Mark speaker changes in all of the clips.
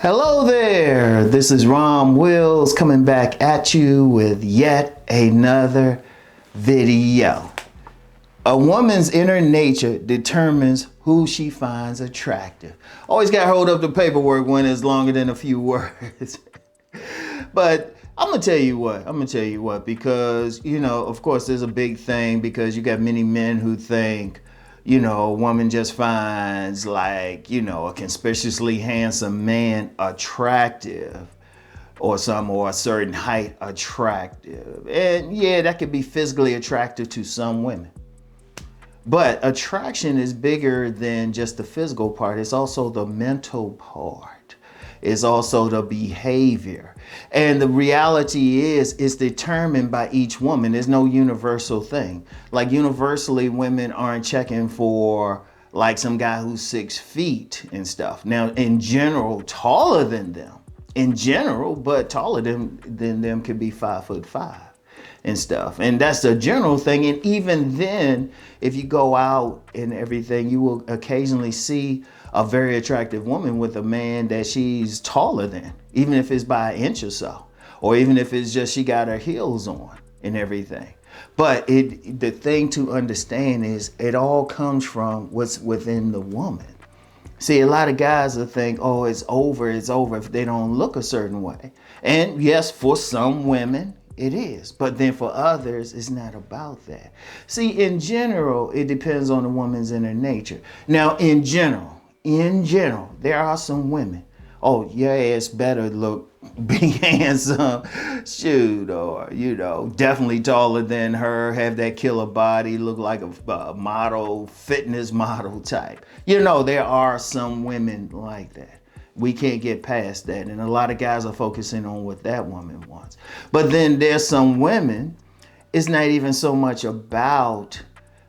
Speaker 1: Hello there, this is Rom Wills coming back at you with yet another video. A woman's inner nature determines who she finds attractive. Always got hold of the paperwork when it's longer than a few words. But I'm gonna tell you what, because, of course there's a big thing because you got many men who think, a woman just finds a conspicuously handsome man attractive or a certain height attractive. And yeah, that could be physically attractive to some women. But attraction is bigger than just the physical part. It's also the mental part. It's also the behavior. And the reality is, it's determined by each woman. There's no universal thing. Like universally, women aren't checking for like some guy who's 6 feet and stuff. Now, in general, taller than them. In general, but taller than them could be 5'5" and stuff. And that's the general thing. And even then, if you go out and everything, you will occasionally see a very attractive woman with a man that she's taller than, even if it's by an inch or so, or even if it's just she got her heels on and everything. But the thing to understand is it all comes from what's within the woman. See, a lot of guys will think, oh, it's over if they don't look a certain way. And yes, for some women, it is. But then for others, it's not about that. See, in general, it depends on the woman's inner nature. Now, in general, there are some women, oh, your ass better look be handsome, shoot, or, definitely taller than her, have that killer body, look like a model, fitness model type. There are some women like that. We can't get past that. And a lot of guys are focusing on what that woman wants. But then there's some women, it's not even so much about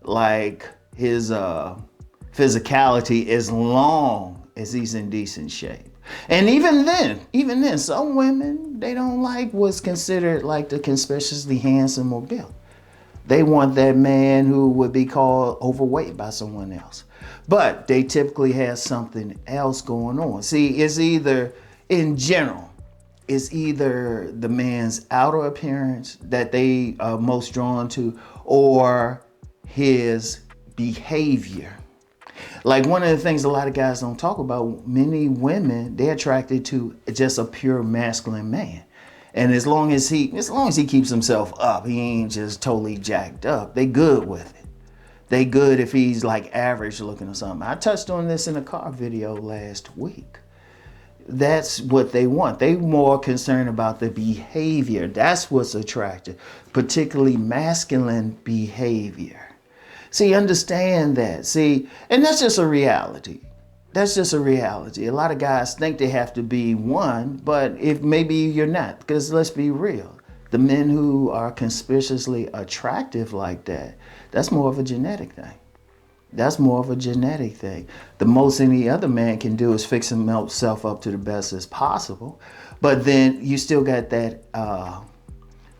Speaker 1: like his physicality as long as he's in decent shape. And even then, some women, they don't like what's considered like the conspicuously handsome or built. They want that man who would be called overweight by someone else. But they typically have something else going on. See, it's either the man's outer appearance that they are most drawn to, or his behavior. Like one of the things a lot of guys don't talk about, many women, they're attracted to just a pure masculine man. And as long as he keeps himself up, he ain't just totally jacked up, they good with it. They good if he's like average looking or something. I touched on this in a car video last week. That's what they want. They more concerned about the behavior. That's what's attractive, particularly masculine behavior. See, understand that. See, and that's just a reality. That's just a reality. A lot of guys think they have to be one, but if maybe you're not, because let's be real. The men who are conspicuously attractive like that, that's more of a genetic thing. That's more of a genetic thing. The most any other man can do is fix himself up to the best as possible. But then you still got that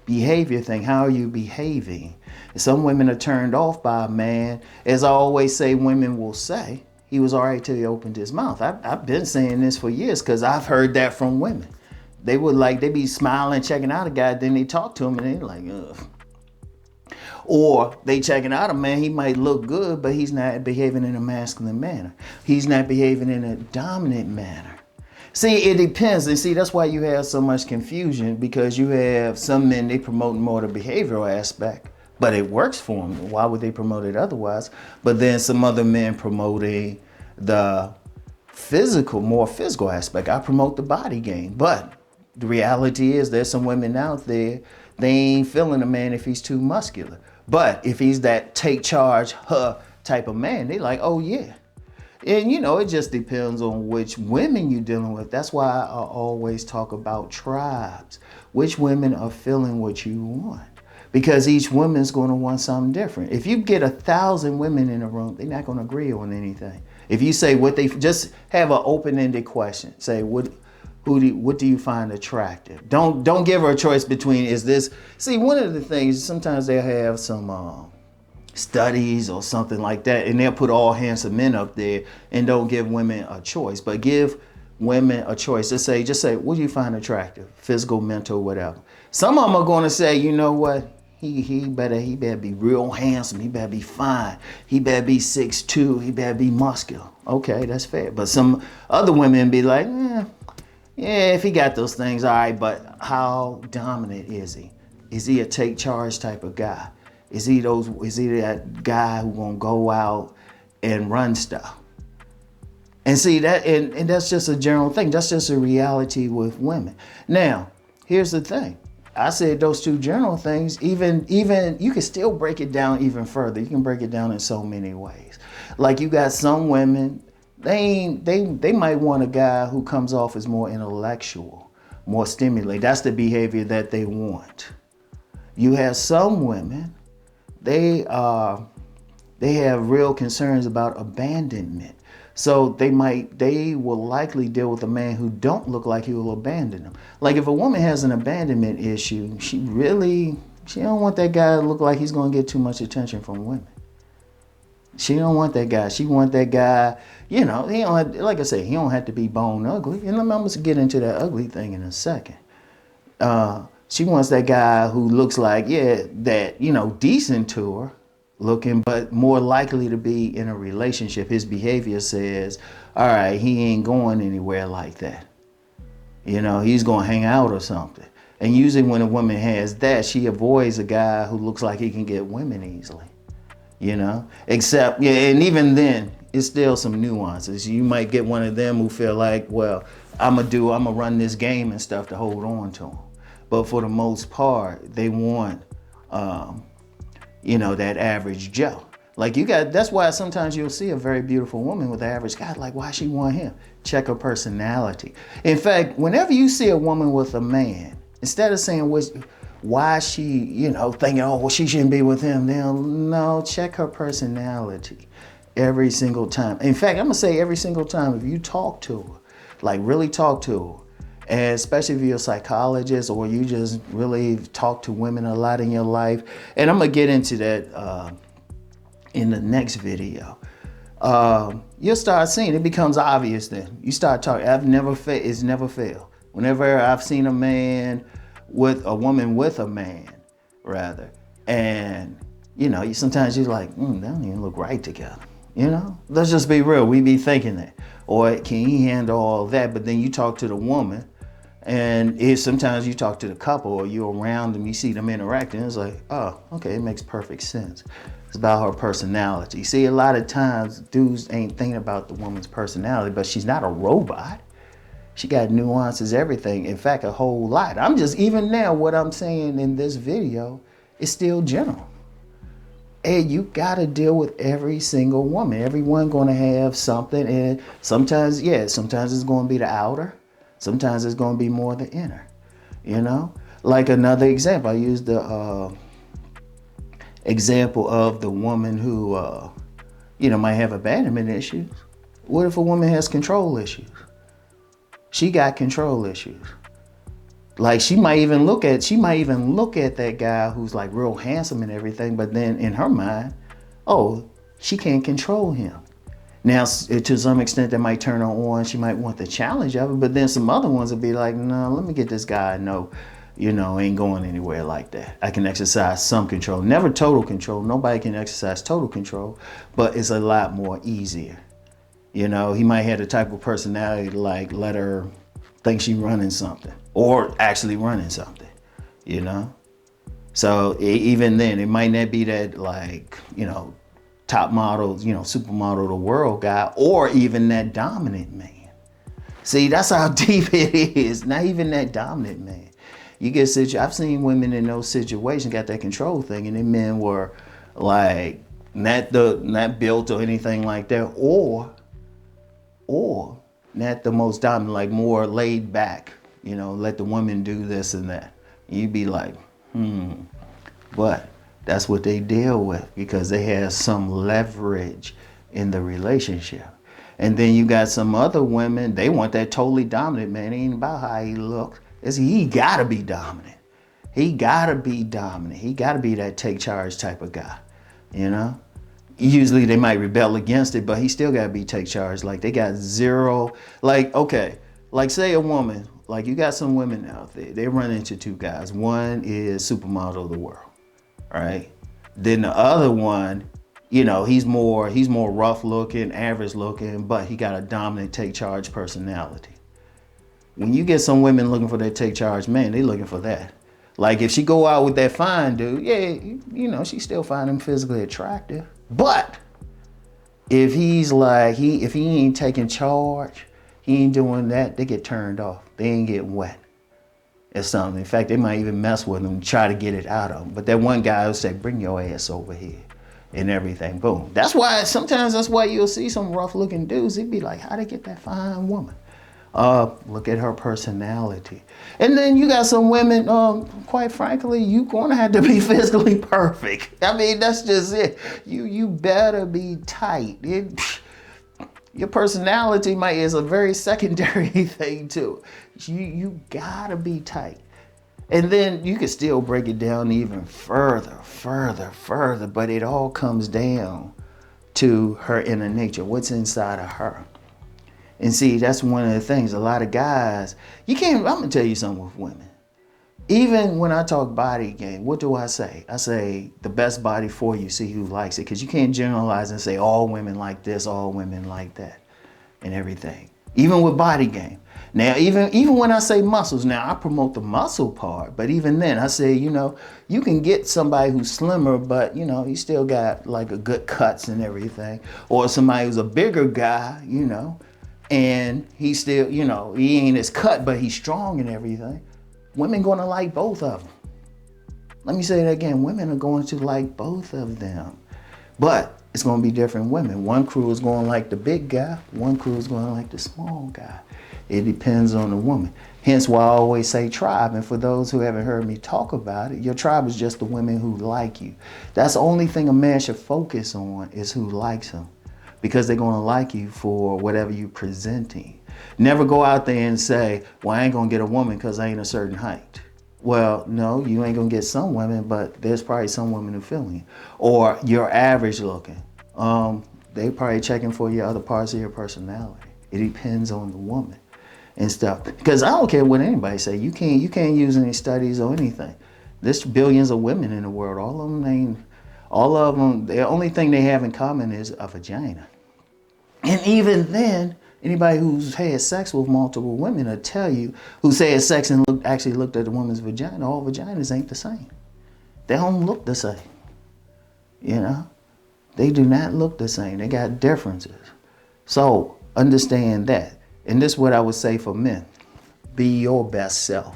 Speaker 1: behavior thing. How are you behaving? Some women are turned off by a man. As I always say, women will say, he was all right till he opened his mouth. I've been saying this for years because I've heard that from women. They be smiling, checking out a guy, then they talk to him and they're like, ugh. Or they checking out a man, he might look good, but he's not behaving in a masculine manner. He's not behaving in a dominant manner. See, it depends. And see, that's why you have so much confusion, because you have some men, they promote more the behavioral aspect, but it works for them. Why would they promote it otherwise? But then some other men promoting the more physical aspect. I promote the body game. But the reality is there's some women out there, they ain't feeling a man if he's too muscular. But if he's that take charge, type of man, they like, oh yeah. And it just depends on which women you're dealing with. That's why I always talk about tribes. Which women are feeling what you want. Because each woman's going to want something different. If you get 1,000 women in a room, they're not going to agree on anything. If you say just have an open-ended question. Say, what do you find attractive? Don't give her a choice between is this. See, one of the things, sometimes they'll have some studies or something like that, and they'll put all handsome men up there and don't give women a choice, but give women a choice. Just say, what do you find attractive? Physical, mental, whatever. Some of them are going to say, you know what? He better be real handsome. He better be fine. He better be 6'2". He better be muscular. Okay, that's fair. But some other women be like, yeah, if he got those things, all right. But how dominant is he? Is he a take charge type of guy? Is he that guy who gonna go out and run stuff? And see that, and that's just a general thing. That's just a reality with women. Now, here's the thing. I said those two general things. Even you can still break it down even further. You can break it down in so many ways. Like you got some women, they might want a guy who comes off as more intellectual, more stimulating. That's the behavior that they want. You have some women, they have real concerns about abandonment. So they will likely deal with a man who don't look like he will abandon them. Like if a woman has an abandonment issue, she don't want that guy to look like he's gonna get too much attention from women. She don't want that guy. She want that guy, he don't like I say, he don't have to be bone ugly. And I'm gonna get into that ugly thing in a second. She wants that guy who looks like, decent to her looking, but more likely to be in a relationship. His behavior says, all right, he ain't going anywhere like that. He's going to hang out or something. And usually when a woman has that, she avoids a guy who looks like he can get women easily, except, and even then, it's still some nuances. You might get one of them who feel like, well, I'm going to run this game and stuff to hold on to him. But for the most part, they want, that average Joe. That's why sometimes you'll see a very beautiful woman with an average guy, like, why she want him? Check her personality. In fact, whenever you see a woman with a man, instead of saying why she, thinking, oh, well, she shouldn't be with him, no, check her personality every single time. In fact, I'm gonna say every single time, if you talk to her, like really talk to her, and especially if you're a psychologist or you just really talk to women a lot in your life, and I'm gonna get into that in the next video, you'll start seeing it becomes obvious then. You start talking, it's never failed. Whenever I've seen a woman with a man, rather, and sometimes you're like, they don't even look right together. Let's just be real, we be thinking that. Or can he handle all that? But then you talk to the woman, and if sometimes you talk to the couple or you're around them, you see them interacting, it's like, oh, okay, it makes perfect sense. It's about her personality. See, a lot of times dudes ain't thinking about the woman's personality, but she's not a robot. She got nuances, everything. In fact, a whole lot. Even now, what I'm saying in this video is still general. And you gotta deal with every single woman. Everyone gonna have something, and sometimes it's gonna be the outer. Sometimes it's going to be more the inner, Like another example, I used the example of the woman who, might have abandonment issues. What if a woman has control issues? She got control issues. Like she might even look at that guy who's like real handsome and everything, but then in her mind, oh, she can't control him. Now, to some extent, that might turn her on. She might want the challenge of it, but then some other ones would be like, no, let me get this guy. No, ain't going anywhere like that. I can exercise some control. Never total control. Nobody can exercise total control, but it's a lot more easier. He might have the type of personality to like let her think she running something or actually running something, So even then, it might not be that like, top model, supermodel of the world guy, or even that dominant man. See, that's how deep it is. Not even that dominant man. I've seen women in those situations got that control thing, and the men were like not built or anything like that, or not the most dominant, like more laid back. Let the woman do this and that. You'd be like, but that's what they deal with because they have some leverage in the relationship. And then you got some other women, they want that totally dominant man. It ain't about how he looks. He gotta be dominant. He gotta be dominant. He gotta be that take charge type of guy, Usually they might rebel against it, but he still gotta be take charge. Like they got zero, like, okay, Like say a woman, like you got some women out there, they run into two guys. One is supermodel of the world, right? Then the other one, he's more rough looking, average looking, but he got a dominant take charge personality. When you get some women looking for that take charge man, they looking for that. Like if she go out with that fine dude, yeah, she still find him physically attractive. But if he's like, if he ain't taking charge, he ain't doing that, they get turned off. They ain't getting wet or something. In fact, they might even mess with him, try to get it out of him. But that one guy will say, bring your ass over here and everything. Boom. That's why you'll see some rough looking dudes. He'd be like, how'd they get that fine woman? Look at her personality. And then you got some women, quite frankly, you gonna have to be physically perfect. I mean, that's just it. You better be tight. Your personality is a very secondary thing too. You gotta be tight. And then you can still break it down even further, but it all comes down to her inner nature, what's inside of her. And see, that's one of the things. A lot of guys, I'm gonna tell you something with women. Even when I talk body game, what do I say? I say the best body for you, see who likes it. Because you can't generalize and say all women like this, all women like that, and everything. Even with body game. Now, even when I say muscles, now I promote the muscle part, but even then I say, you can get somebody who's slimmer, but he still got like a good cuts and everything. Or somebody who's a bigger guy, and he still, he ain't as cut, but he's strong and everything. Women gonna like both of them. Let me say that again. Women are going to like both of them. But it's gonna be different women. One crew is gonna like the big guy. One crew is gonna like the small guy. It depends on the woman. Hence why I always say tribe. And for those who haven't heard me talk about it, your tribe is just the women who like you. That's the only thing a man should focus on, is who likes him. Because they're gonna like you for whatever you're presenting. Never go out there and say, well, I ain't gonna get a woman because I ain't a certain height. Well, no, you ain't gonna get some women, but there's probably some women who feel you. Or you're average looking. They probably checking for your other parts of your personality. It depends on the woman and stuff. Because I don't care what anybody say. You can't use any studies or anything. There's billions of women in the world. All of them, the only thing they have in common is a vagina. And even then, anybody who's had sex with multiple women will tell you, who's had sex and actually looked at the woman's vagina, all vaginas ain't the same. They don't look the same. They do not look the same. They got differences. So understand that. And this is what I would say for men. Be your best self.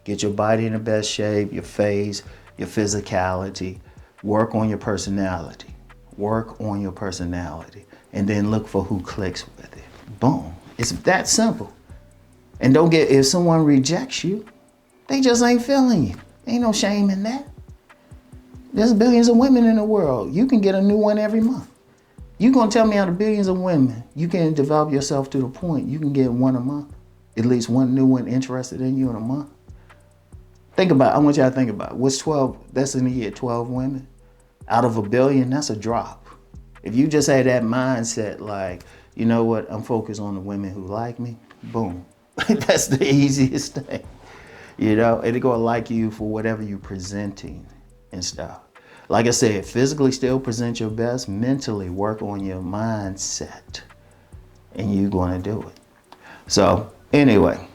Speaker 1: Get your body in the best shape, your face, your physicality. Work on your personality. Work on your personality. And then look for who clicks with it. Boom. It's that simple. And if someone rejects you, they just ain't feeling you. Ain't no shame in that. There's billions of women in the world. You can get a new one every month. You gonna tell me out of billions of women, you can develop yourself to the point you can get one a month. At least one new one interested in you in a month. I want y'all to think about it. What's 12, that's in a year, 12 women? Out of a billion, that's a drop. If you just had that mindset, like, you know what, I'm focused on the women who like me, boom. That's the easiest thing. And they're gonna like you for whatever you're presenting and stuff. Like I said, physically still present your best, mentally work on your mindset, and you're gonna do it. So anyway,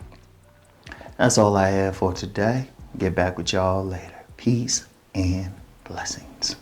Speaker 1: that's all I have for today. Get back with y'all later. Peace and blessings.